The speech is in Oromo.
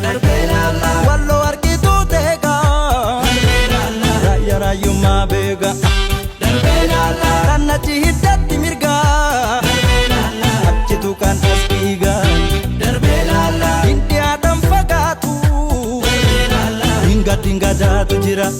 Wallo argitu teega Raya rayuma beega Kannachi hiddatti mirga Achitu kan asbiga Hindi adam fagatu Dinga dinga jaatu jira